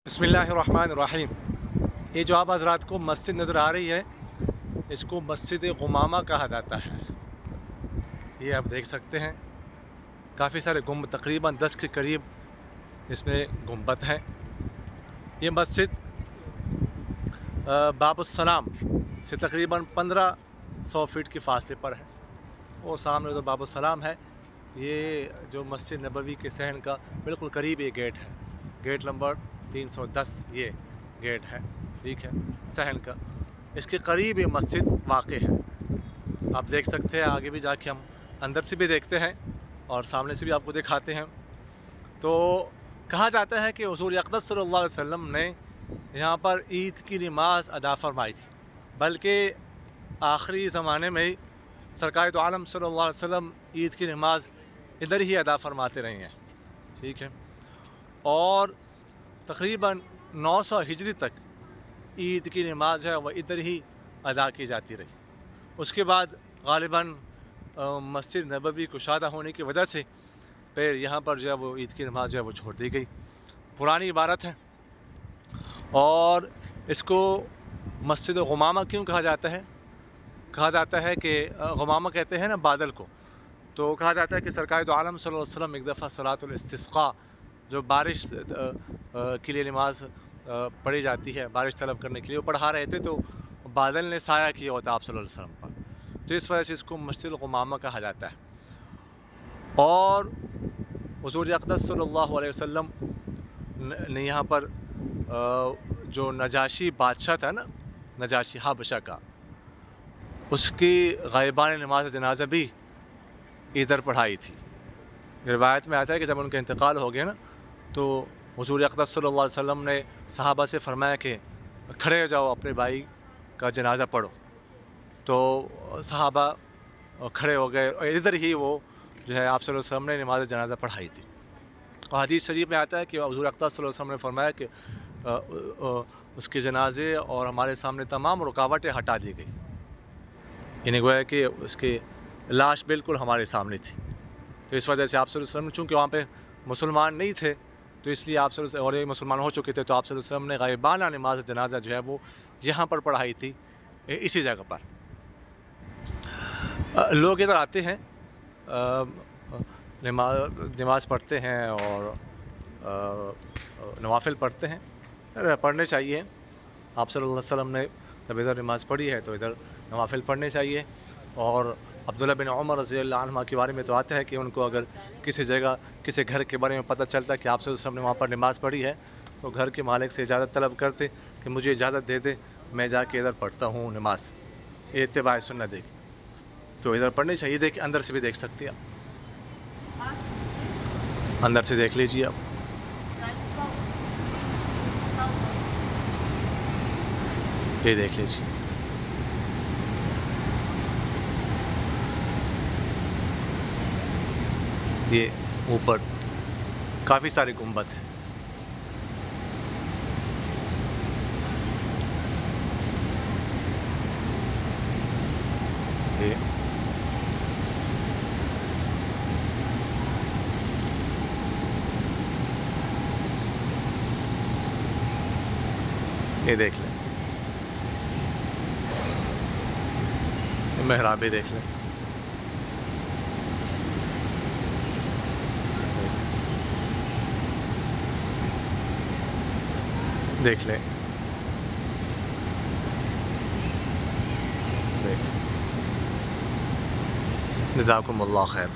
बिस्मिल्लाहिर्रहमानिर्रहीम। ये जो आप हज़रात को मस्जिद नज़र आ रही है, इसको मस्जिद गुमामा कहा जाता है। ये आप देख सकते हैं, काफ़ी सारे गुंबद, तकरीबन 10 के करीब इसमें गुंबद हैं। ये मस्जिद बाबुस्सलाम से तकरीबन 1500 फ़ीट के फासले पर है। और सामने जो बाबुस्सलाम है, ये जो मस्जिद नबवी के सहन का बिल्कुल करीब ये गेट है। गेट नंबर 310 ये गेट है, ठीक है, सहन का। इसके करीब ये मस्जिद वाक़ है। आप देख सकते हैं, आगे भी जाके हम अंदर से भी देखते हैं और सामने से भी आपको दिखाते हैं। तो कहा जाता है कि हुज़ूर अक़दस सल्लल्लाहु अलैहि वसल्लम ने यहाँ पर ईद की नमाज़ अदा फरमाई थी, बल्कि आखिरी ज़माने में ही सरकार दो आलम सल्लल्लाहु अलैहि वसल्लम ईद की नमाज़ इधर ही अदा फरमाते रहे हैं, ठीक है। और तकरीबन 900 हिजरी तक ईद की नमाज़ है वह इधर ही अदा की जाती रही। उसके बाद ग़ालिबन मस्जिद नबवी कुशादा होने की वजह से फिर यहाँ पर जो है वो ईद की नमाज़ जो है वो छोड़ दी गई। पुरानी इबारत है। और इसको मस्जिद गुमामा क्यों कहा जाता है? कहा जाता है कि गुमामा कहते हैं ना बादल को, तो कहा जाता है कि सरकार दो आलम सल्लल्लाहु अलैहि वसल्लम एक दफ़ा सलातुल इस्तिस्क़ा, जो बारिश के लिए नमाज पढ़ी जाती है, बारिश तलब करने के लिए, वो पढ़ा रहे थे, तो बादल ने साया किया होता आप सल्लल्लाहु अलैहि वसल्लम पर, तो इस वजह से इसको मस्जिद गुमामा कहा जाता है। और हुज़ूर अक़दस सल्लल्लाहु अलैहि वसल्लम ने यहाँ पर जो नजाशी बादशाह था ना, नजाशी हबशा का, उसकी ग़ाइबान नमाज जनाजा भी इधर पढ़ाई थी। रिवायत में आता है कि जब उनका इंतकाल हो गया ना, तो हुज़ूर अक़दस सल्लल्लाहु अलैहि वसल्लम ने सहाबा से फरमाया कि खड़े हो जाओ, अपने भाई का जनाजा पढ़ो। तो सहाबा खड़े हो गए और इधर ही वो जो है आप सल्लल्लाहु अलैहि वसल्लम ने नमाज जनाजा पढ़ाई थी। और हदीस शरीफ में आता है कि हुज़ूर अक़दस सल्लल्लाहु अलैहि वसल्लम ने फरमाया कि उसके जनाजे और हमारे सामने तमाम रुकावटें हटा दी गई। यानी गोया कि उसकी लाश बिल्कुल हमारे सामने थी। तो इस वजह से आप सल्लल्लाहु अलैहि वसल्लम, चूँकि वहाँ पे मुसलमान नहीं थे, तो इसलिए आप सल्लल्लाहु अलैहि वसल्लम, और ये मुसलमान हो चुके थे, तो आप सल्लल्लाहु अलैहि वसल्लम ने ग़ाइबाना नमाज जनाजा जो है वो यहाँ पर पढ़ाई थी, इसी जगह पर। लोग इधर आते हैं, नमाज पढ़ते हैं और नवाफिल पढ़ते हैं, पढ़ने चाहिए। आप सल्लल्लाहु अलैहि वसल्लम ने जब इधर नमाज़ पढ़ी है तो इधर नवाफिल पढ़ने चाहिए। और अब्दुल्लाह बिन उमर रज़ियल्लाहु अन्हुमा के बारे में तो आता है कि उनको अगर किसी जगह, किसी घर के बारे में पता चलता कि आप सल्लल्लाहु अलैहि वसल्लम ने वहाँ पर नमाज़ पढ़ी है, तो घर के मालिक से इजाज़त तलब करते कि मुझे इजाज़त दे दे, मैं जाके इधर पढ़ता हूँ नमाज, ये इत्तिबा सुन्नत देखिए। तो इधर पढ़नी चाहिए। देखिए, अंदर से भी देख सकते हैं आप, अंदर से देख लीजिए आप। ये देख लीजिए, ये ऊपर काफ़ी सारे गुंबद हैं। ये देख लें, मेहराब भी देख लें। देख लें, जज़ाकुमुल्लाह खैर।